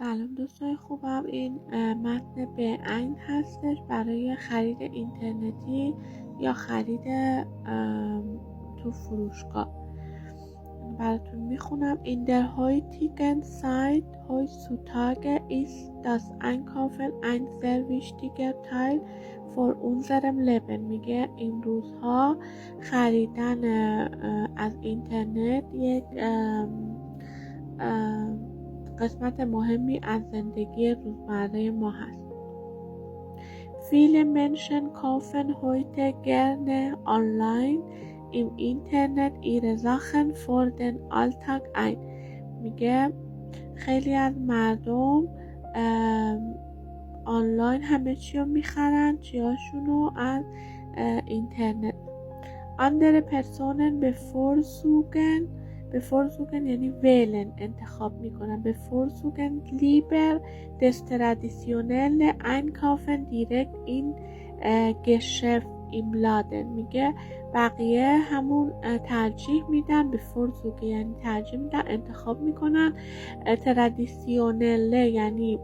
سلام دوستای خوبم. این متن B1 هستش برای خرید اینترنتی یا خرید تو فروشگاه. براتون میخونم. In der heutigen Zeit heutzutage ist das Einkaufen ein sehr wichtiger Teil für unserem Leben. میگه این روزها خریدن از اینترنت یک قسمت مهمی از زندگی روزمره ما هست. Viele Menschen kaufen heute gerne online im Internet ihre Sachen für den Alltag ein. میگه خیلی از مردم آنلاین همه چی رو میخرن، چیاشونو از اینترنت. Andere Personen bevorzugen یعنی wählen انتخاب میکنن. bevorzugen lieber das traditionelle Einkaufen direkt in Geschäft im Laden. میگه بقیه همون ترجیح میدن. bevorzugen یعنی ترجیح میدن، انتخاب میکنن. traditionelle یعنی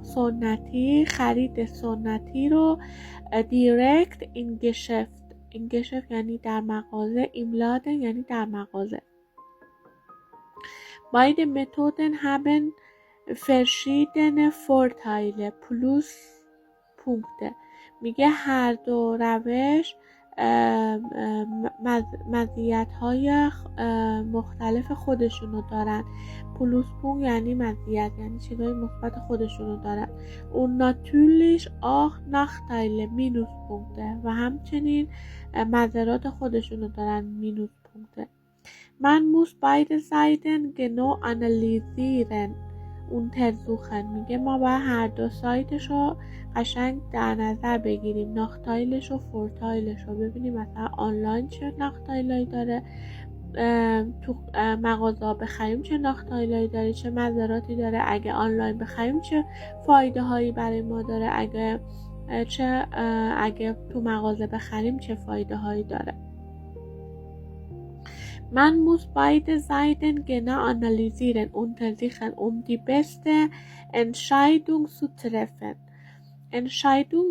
سنتی، خرید سنتی رو direct in Geschäft. این گشف یعنی در مغازه، ایملادن یعنی در مغازه. Beide Methoden haben verschiedene Vorteile plus Punkte. میگه هر دو روش مزیت‌های مختلف خودشونو دارن. پلوس پونکت یعنی مزیت، یعنی چیزای مثبت خودشونو دارن. Und natürlich auch Nachteile minus Punkte و همچنین مضرات خودشونو دارن، مینوس پونکت. Man muss beide Seiten genau analysieren untersuchen. میگه ما باید هر دو سایتشو قشنگ در نظر بگیریم، ناختایلش و فورتایلش رو ببینیم. مثلا آنلاین چه ناختایلایی داره، تو مغازه بخریم چه ناختایلایی داره، چه مضراتی داره، اگه آنلاین بخریم چه فایده هایی برای ما داره، اگه تو مغازه بخریم چه فایده هایی داره. Man muss beide Seiten genau analysieren und untersuchen, um die beste Entscheidung zu treffen. Entscheidung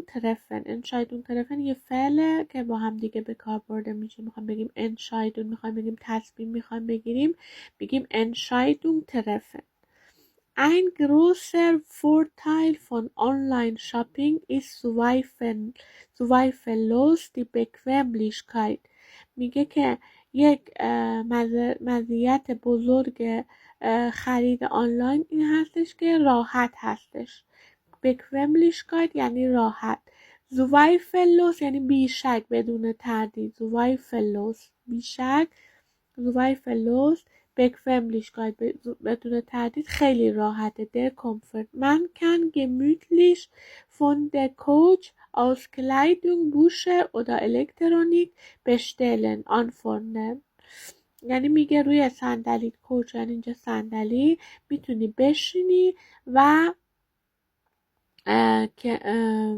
treffen یه فعله که با هم دیگه به کار برده میشه. میخوام بگیم Entscheidung، میخوام بگیم تصمیم میخوام بگیریم، بگیم Entscheidung treffen. Ein großer Vorteil von Online-Shopping ist zweifellos die Bequemlichkeit. میگه که یک مزیت بزرگ خرید آنلاین این هستش که راحت هستش. Bequemlichkeit یعنی راحت. zweifellos یعنی بیشک، بدون تردید. zweifellos بیشک، zweifellos. Bequemlichkeit بدون تردید، خیلی راحته. der Comfort. Man kann gemütlich von der Couch aus Kleidung, Bücher oder Elektronik bestellen, anfordern. یعنی میگه روی صندلی، کوچ یعنی اینجا صندلی، میتونی بشینی و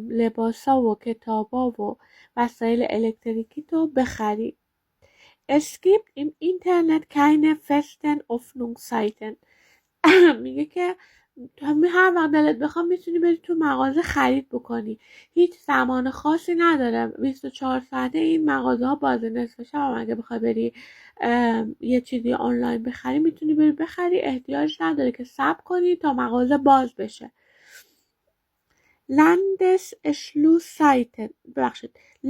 لباسا و کتابا و وسایل الکتریکی تو بخری. Es gibt im Internet keine festen Öffnungszeiten. میگه که هر وقت دلت بخواد میتونی بری تو مغازه خرید بکنی، هیچ زمان خاصی نداره. 24 ساعته این مغازه ها بازه. نصف شب هم اگه بخوای بری یه چیزی آنلاین بخری میتونی بری بخری، احتیاج نداره که صبر کنی تا مغازه باز بشه.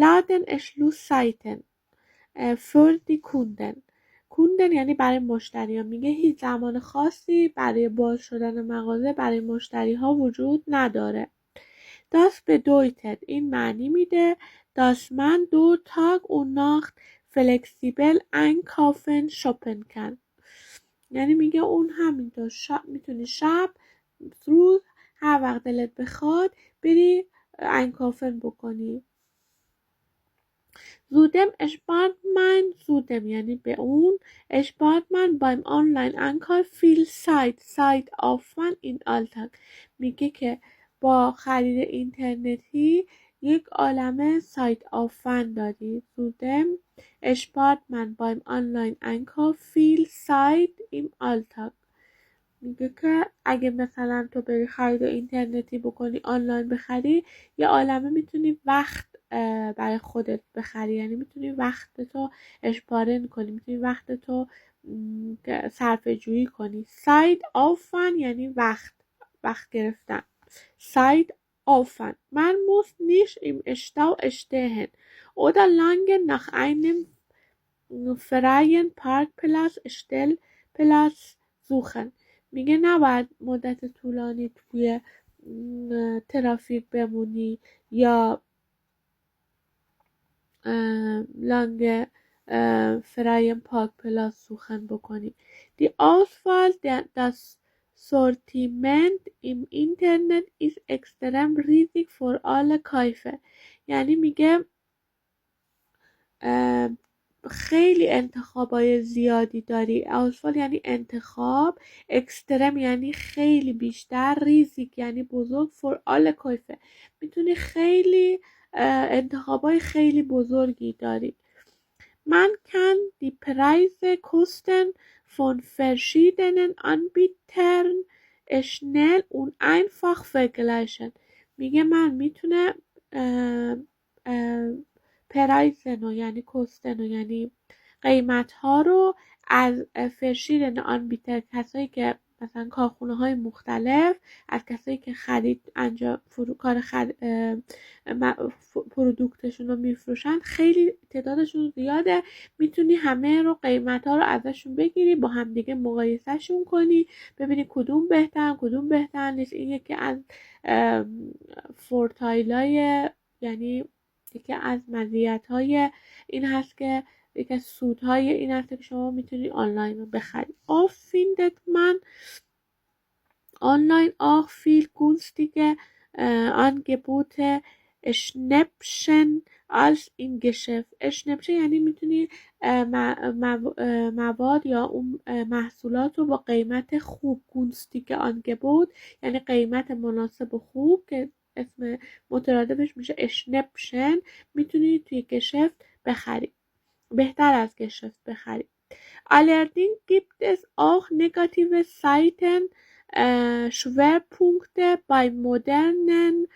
Ladenschlusszeiten für die Kunden یعنی برای مشتری ها. میگه هیچ زمان خاصی برای باز شدن مغازه برای مشتری ها وجود نداره. Das bedeutet این معنی میده dass man 2 Tag und Nacht flexibel einkaufen shoppen kann. یعنی میگه اون همینطور میتونی شب روز هر وقت دلت بخواد بری einkaufen بکنی. Zudem spart man یعنی به اون spart man beim Online-Einkauf viel Zeitaufwand in Alltag. میگه که با خرید اینترنتی یک عالمه Zeitaufwand داری. Zudem spart man beim Online-Einkauf viel Zeit im Alltag. میگه که اگه مثلا تو بری خرید اینترنتی بکنی، آنلاین بخری، یه عالمه میتونی وقت برای خودت بخری، یعنی میتونی وقت تو اشپاره کنی، میتونی وقت تو صرفه جویی کنی. ساید آفن یعنی وقت گرفتن. ساید آفن من muss nicht im Stau stehen oder lange nach einem freien Parkplatz Stellplatz suchen. میگه نباید مدت طولانی توی ترافیک بمونی یا lange freien Parkplatz suchen بکنی. Die Auswahl das Sortiment im Internet ist extrem riesig für alle Käufer. یعنی میگه خیلی انتخابای زیادی داری. آسفال یعنی انتخاب، اکسترم یعنی خیلی بیشتر، ریزیک یعنی بزرگ، فور آل کایفه میتونی خیلی انتخابای خیلی بزرگی داری. Man kann die Preise Kosten von verschiedenen Anbietern schnell und einfach vergleichen. میگه من میتونه پرایزنو یعنی کستنو یعنی قیمت ها رو از فرشیدن آنبیتر، کسایی که مثلا کارخونه های مختلف، از کسایی که خرید انجام کار پرودوکتشون رو میفروشن، خیلی تعدادشون زیاده، میتونی همه رو قیمت ها رو ازشون بگیری، با همدیگه مقایسهشون کنی، ببینی کدوم بهتر نیست. این یکی از فورتایلای، یعنی یکی از مزیت‌های این هست که یکی از سودهای این هست که شما میتونی آنلاین رو بخری. Oft findet man online auch viel günstige Angebote Schnäppchen als im Geschäft. Schnäppchen یعنی میتونی مواد یا اون محصولات رو با قیمت خوب، günstige Angebot یعنی قیمت مناسب و خوب که اسم مترادفش میشه اشنپشن، میتونی توی گشفت بخری، بهتر از گشفت بخری. Allerdings gibt es auch negative Seiten, Schwerpunkte beim modernen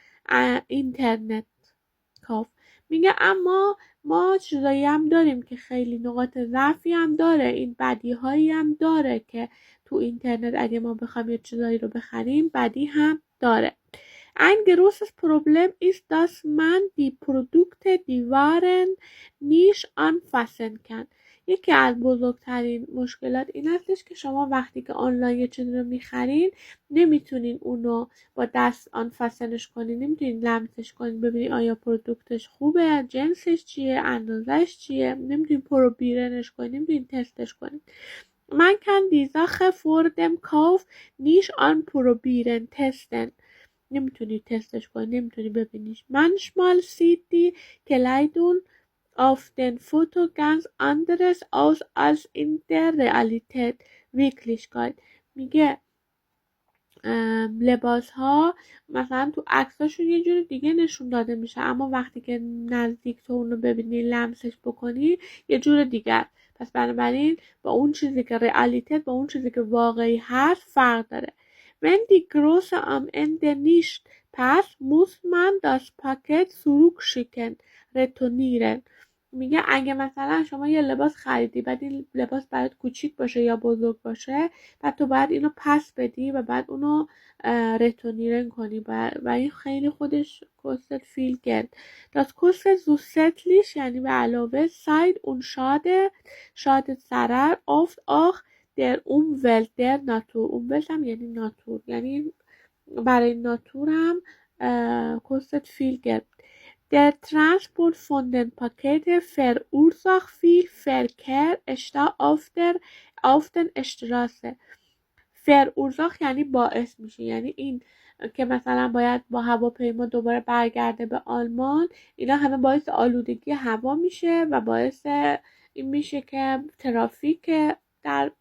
Internetkauf. میگه اما ما چیزایی هم داریم که خیلی نقاط ضعفی هم داره، این بدی هایی هم داره که تو اینترنت اگه ما بخوایم یه چیزایی رو بخریم بدی هم داره. Ein großes Problem ist, dass man die Produkte, die Waren nicht anfassen kann. یکی از بزرگترین مشکلات این هستش که شما وقتی که آنلاین یه چیزی رو میخرین نمیتونین اونو با دست آنفسنش کنین، نمیتونین لمسش کنین ببینین آیا پرودوکتش خوبه، جنسش چیه، اندازش چیه، نمیتونین پروبیرنش کنین، نمیتونین تستش کنین. Man kann die Sache vor dem Kauf nicht anprobieren, testen. نمیتونی تستش کنی، نمیتونی ببینیش. Manchmal sieht die Kleidung auf den Foto ganz anderes aus als in der Realität. Wirklichkeit. میگه لباس ها مثلا تو عکساشون یه جور دیگه نشون داده میشه، اما وقتی که نزدیک تو اونو ببینی، لمسش بکنی، یه جور دیگه. پس بنابراین با اون چیزی که رئالیتت، با اون چیزی که واقعی هست فرق داره. Wenn die Größe am Ende nicht passt, muss man das Paket zurückschicken, retournieren. میگه اگه مثلا شما یه لباس خریدی، بعد این لباس برات کوچیک باشه یا بزرگ باشه، بعد تو باید اینو پس بدی و بعد اونو رتونیرن کنی و این خیلی خودش کستت فیل کرد. Das kostet zusätzlich یعنی به علاوه Zeit und شاده ضرر oft auch der Umwelt der Natur. Umwelt هم یعنی ناتور، یعنی برای ناتور هم کستت فیل کرد. Der Transport von den Paketen verursacht viel Verkehr auf den Straße. verursacht یعنی باعث میشه، یعنی این که مثلا باید با هواپیما دوباره برگرده به آلمان، اینا همه باعث آلودگی هوا میشه و باعث این میشه که ترافیک در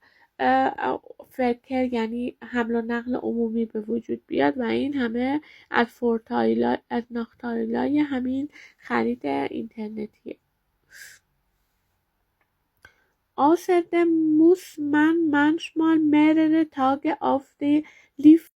یعنی حمل و نقل عمومی به وجود بیاد و این همه از ناختایلای همین خرید اینترنتیه. Außerdem muss man manchmal mehrere Tage auf die Lift